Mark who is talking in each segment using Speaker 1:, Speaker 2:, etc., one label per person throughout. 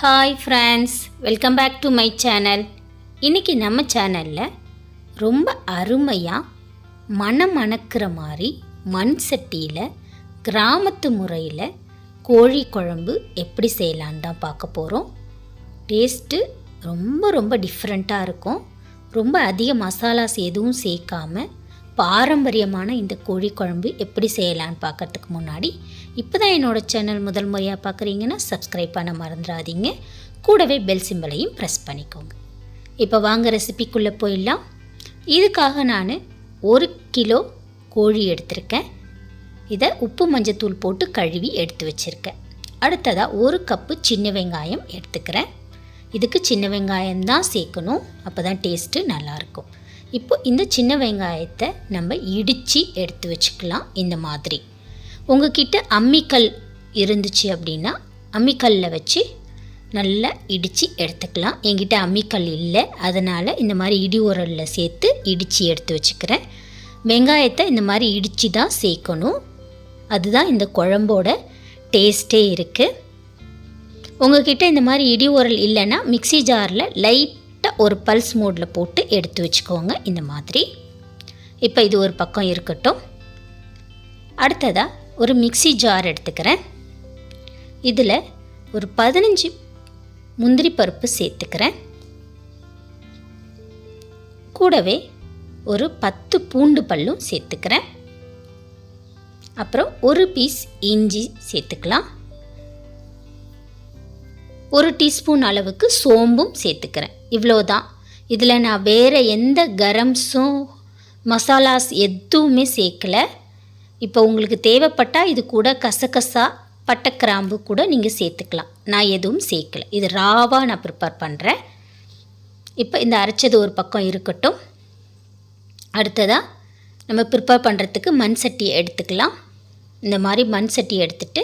Speaker 1: Hi friends, welcome back to my channel. இன்றைக்கி நம்ம சேனலில் ரொம்ப அருமையாக மணக்கிற மாதிரி மண் சட்டியில் கிராமத்து முறையில் கோழி குழம்பு எப்படி செய்யலான்னு தான் பார்க்க போகிறோம். டேஸ்ட்டு ரொம்ப டிஃப்ரெண்ட்டாக இருக்கும். ரொம்ப அதிக மசாலாஸ் எதுவும் சேர்க்காம பாரம்பரியமான இந்த கோழி குழம்பு எப்படி செய்யலான்னு பார்க்குறதுக்கு முன்னாடி இப்போ தான் என்னோடய சேனல் முதல் முறையாக பார்க்குறீங்கன்னா சப்ஸ்கிரைப் பண்ண மறந்துடாதீங்க. கூடவே பெல் சிம்பலையும் ப்ரெஸ் பண்ணிக்கோங்க. இப்போ வாங்க ரெசிபிக்குள்ளே போயிடலாம். இதுக்காக நான் 1 கிலோ கோழி எடுத்திருக்கேன். இதை உப்பு மஞ்சத்தூள் போட்டு கழுவி எடுத்து வச்சுருக்கேன். அடுத்ததாக 1 கப்பு சின்ன வெங்காயம் எடுத்துக்கிறேன். இதுக்கு சின்ன வெங்காயம் தான் சேர்க்கணும், அப்போ தான் டேஸ்ட்டு நல்லாயிருக்கும். இப்போ இந்த சின்ன வெங்காயத்தை நம்ம இடித்து எடுத்து வச்சுக்கலாம். இந்த மாதிரி உங்ககிட்ட அம்மிக்கல் இருந்துச்சு அப்படின்னா அம்மிக்கல்லில் வச்சு நல்லா இடித்து எடுத்துக்கலாம். என்கிட்ட அம்மிக்கல் இல்லை, அதனால் இந்த மாதிரி இடி உரலில் சேர்த்து இடித்து எடுத்து வச்சுக்கிறேன். வெங்காயத்தை இந்த மாதிரி இடித்து தான் சேர்க்கணும், அதுதான் இந்த குழம்போட டேஸ்ட்டே இருக்குது. உங்ககிட்ட இந்த மாதிரி இடி உரல் இல்லைன்னா மிக்ஸி ஜாரில் லைட்டாக ஒரு பல்ஸ் மோடில் போட்டு எடுத்து வச்சுக்கோங்க இந்த மாதிரி. இப்போ இது ஒரு பக்கம் இருக்கட்டும். அடுத்ததாக ஒரு மிக்ஸி ஜார் எடுத்துக்கிறேன். இதில் ஒரு 15 முந்திரி பருப்பு சேர்த்துக்கிறேன். கூடவே ஒரு 10 பூண்டு பல்லும் சேர்த்துக்கிறேன். அப்புறம் ஒரு பீஸ் இஞ்சி சேர்த்துக்கலாம். 1 டீஸ்பூன் அளவுக்கு சோம்பும் சேர்த்துக்கிறேன். இவ்வளோதான். இதில் நான் வேறு எந்த கரம்ஸும் மசாலாஸ் எதுவுமே சேர்க்கலை. இப்போ உங்களுக்கு தேவைப்பட்டால் இது கூட கசகசா பட்டை கிராம்பு கூட நீங்கள் சேர்த்துக்கலாம். நான் எதுவும் சேர்க்கலை, இது ராவாக நான் ப்ரிப்பேர் பண்ணுறேன். இப்போ இந்த அரைச்சது ஒரு பக்கம் இருக்கட்டும். அடுத்ததாக நம்ம ப்ரிப்பேர் பண்ணுறதுக்கு மண் சட்டியை எடுத்துக்கலாம். இந்த மாதிரி மண் சட்டி எடுத்துகிட்டு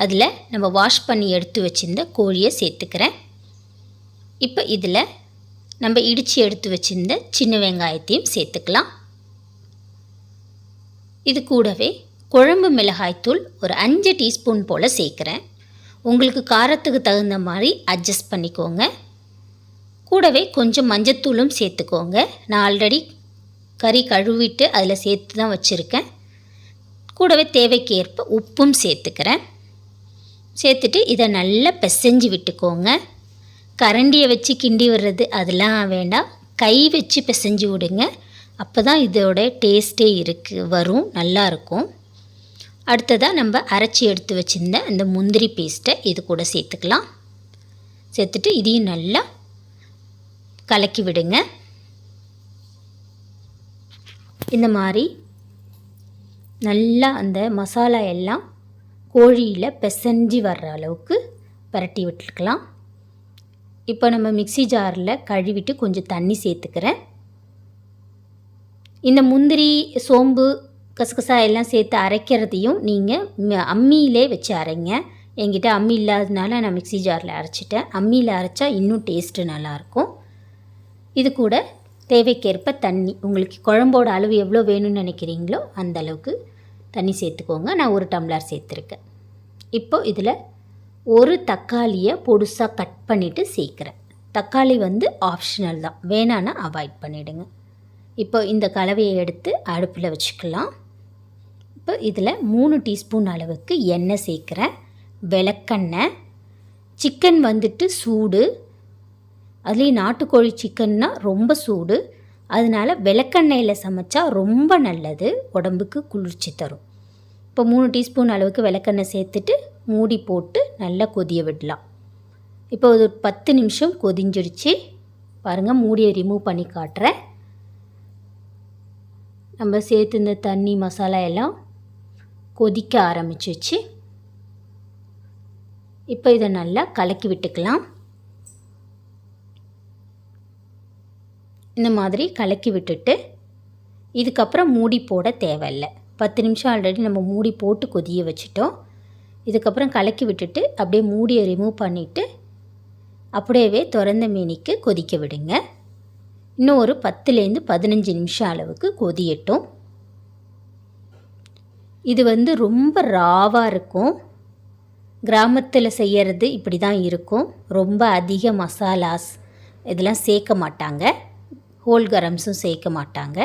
Speaker 1: அதில் நம்ம வாஷ் பண்ணி எடுத்து வச்சுருந்த கோழியை சேர்த்துக்கிறேன். இப்போ இதில் நம்ம இடித்து எடுத்து வச்சுருந்த சின்ன வெங்காயத்தையும் சேர்த்துக்கலாம். இது கூடவே குழம்பு மிளகாய்த்தூள் ஒரு 5 டீஸ்பூன் போல் சேர்க்குறேன். உங்களுக்கு காரத்துக்கு தகுந்த மாதிரி அட்ஜஸ்ட் பண்ணிக்கோங்க. கூடவே கொஞ்சம் மஞ்சத்தூளும் சேர்த்துக்கோங்க. நான் ஆல்ரெடி கறி கழுவிட்டு அதில் சேர்த்து தான் வச்சுருக்கேன். கூடவே தேவைக்கு ஏற்ப உப்பும் சேர்த்துக்கிறேன். சேர்த்துட்டு இதை நல்லா பிசைஞ்சு விட்டுக்கோங்க. கரண்டியை வச்சு கிண்டி விடுறது அதெல்லாம் வேண்டாம், கை வச்சு பிசைஞ்சு விடுங்க. அப்போ தான் இதோட டேஸ்ட்டே வரும், நல்லாயிருக்கும். அடுத்ததாக நம்ம அரைச்சி எடுத்து வச்சுருந்த அந்த முந்திரி பேஸ்ட்டை இது கூட சேர்த்துக்கலாம். சேர்த்துட்டு இதையும் நல்லா கலக்கி விடுங்க. இந்த மாதிரி நல்லா அந்த மசாலா எல்லாம் கோழியில் பிசைஞ்சு வர்ற அளவுக்கு பரட்டி விட்டுருக்கலாம். இப்போ நம்ம மிக்ஸி ஜாரில் கழுவிட்டு கொஞ்சம் தண்ணி சேர்த்துக்கிறேன். இந்த முந்திரி சோம்பு கசகசா எல்லாம் சேர்த்து அரைக்கிறதையும் நீங்கள் அம்மியிலே வச்சு அரைங்க. என்கிட்ட அம்மி இல்லாததுனால நான் மிக்ஸி ஜாரில் அரைச்சிட்டேன். அம்மியில் அரைச்சா இன்னும் டேஸ்ட்டு நல்லாயிருக்கும். இது கூட தேவைக்கேற்ப தண்ணி, உங்களுக்கு குழம்போட அளவு எவ்வளோ வேணும்னு நினைக்கிறீங்களோ அந்த அளவுக்கு தண்ணி சேர்த்துக்கோங்க. நான் 1 டம்ளர் சேர்த்துருக்கேன். இப்போ இதில் ஒரு தக்காளியை பொடுசாக கட் பண்ணிவிட்டு சேர்க்குறேன். தக்காளி ஆப்ஷனல் தான், வேணான்னா அவாய்ட் பண்ணிவிடுங்க. இப்போ இந்த கலவையை எடுத்து அடுப்பில் வச்சுக்கலாம். இப்போ இதில் 3 டீஸ்பூன் அளவுக்கு எண்ணெய் சேர்க்குறேன். விளக்கெண்ணெய். சிக்கன் சூடு, அதுலேயும் நாட்டுக்கோழி சிக்கன்னா ரொம்ப சூடு, அதனால் விளக்கெண்ணெயில் சமைச்சா ரொம்ப நல்லது, உடம்புக்கு குளிர்ச்சி தரும். இப்போ 3 டீஸ்பூன் அளவுக்கு விளக்கெண்ணெய் சேர்த்துட்டு மூடி போட்டு நல்லா கொதிய விடலாம். இப்போ ஒரு 10 நிமிஷம் கொதிஞ்சிடுச்சு பாருங்கள். மூடியை ரிமூவ் பண்ணி காட்டுறேன். நம்ம சேர்த்து இந்த தண்ணி மசாலா எல்லாம் கொதிக்க ஆரம்பிச்சிச்சு. இப்போ இதை நல்லா கலக்கி விட்டுக்கலாம். இந்த மாதிரி கலக்கி விட்டுட்டு இதுக்கப்புறம் மூடி போட தேவையில்லை. 10 நிமிஷம் ஆல்ரெடி நம்ம மூடி போட்டு கொதிய வச்சிட்டோம். இதுக்கப்புறம் கலக்கி விட்டுட்டு அப்படியே மூடியை ரிமூவ் பண்ணிவிட்டு அப்படியே திறந்த மீனிக்கு கொதிக்க விடுங்க. இன்னும் ஒரு 10லேருந்து 15 நிமிஷம் அளவுக்கு கொதியட்டும். இது ரொம்ப ராவாக இருக்கும். கிராமத்தில் செய்கிறது இப்படி தான் இருக்கும். ரொம்ப அதிக மசாலாஸ் இதெல்லாம் சேர்க்க மாட்டாங்க, ஹோல் கரம்ஸும் சேர்க்க மாட்டாங்க.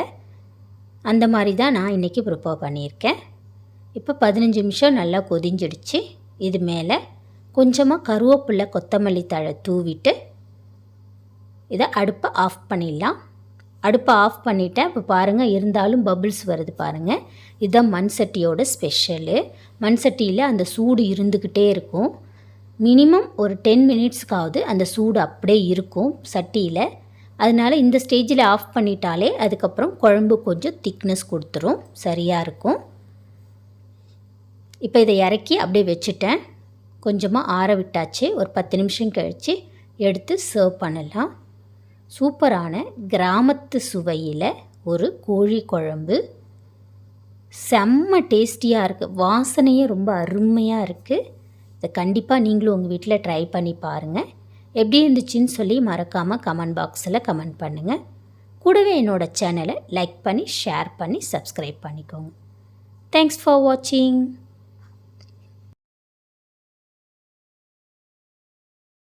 Speaker 1: அந்த மாதிரி தான் நான் இன்றைக்கி ப்ரிப்பேர் பண்ணியிருக்கேன். இப்போ 15 நிமிஷம் நல்லா கொதிஞ்சிடுச்சு. இது மேலே கொஞ்சமாக கருவேப்பிலை கொத்தமல்லி தழை தூவிட்டு இதை அடுப்பை ஆஃப் பண்ணிடலாம். அடுப்பை ஆஃப் பண்ணிவிட்டேன். இப்போ பாருங்கள், இருந்தாலும் பபிள்ஸ் வருது பாருங்கள். இதுதான் மண் சட்டியோட ஸ்பெஷலு. மண் சட்டியில் அந்த சூடு இருந்துக்கிட்டே இருக்கும். மினிமம் ஒரு 10 மினிட்ஸ்க்காவது அந்த சூடு அப்படியே இருக்கும் சட்டியில். அதனால் இந்த ஸ்டேஜில் ஆஃப் பண்ணிட்டாலே அதுக்கப்புறம் குழம்பு கொஞ்சம் திக்னஸ் கொடுத்துரும், சரியாக இருக்கும். இப்போ இதை இறக்கி அப்படியே வச்சுட்டேன். கொஞ்சமாக ஆற விட்டாச்சு. ஒரு 10 நிமிஷம் கழித்து எடுத்து சர்வ் பண்ணலாம். சூப்பரான கிராமத்து சுவையில் ஒரு கோழி குழம்பு, செம்ம டேஸ்டியாக இருக்குது. வாசனையே ரொம்ப அருமையாக இருக்குது. இதை கண்டிப்பாக நீங்களும் உங்கள் வீட்டில் ட்ரை பண்ணி பாருங்கள். எப்படி இருந்துச்சுன்னு சொல்லி மறக்காமல் கமெண்ட் பாக்ஸில் கமெண்ட் பண்ணுங்கள். கூடவே என்னோடய சேனலை லைக் பண்ணி ஷேர் பண்ணி சப்ஸ்கிரைப் பண்ணிக்கோங்க. தேங்க்ஸ் ஃபார் வாட்சிங்.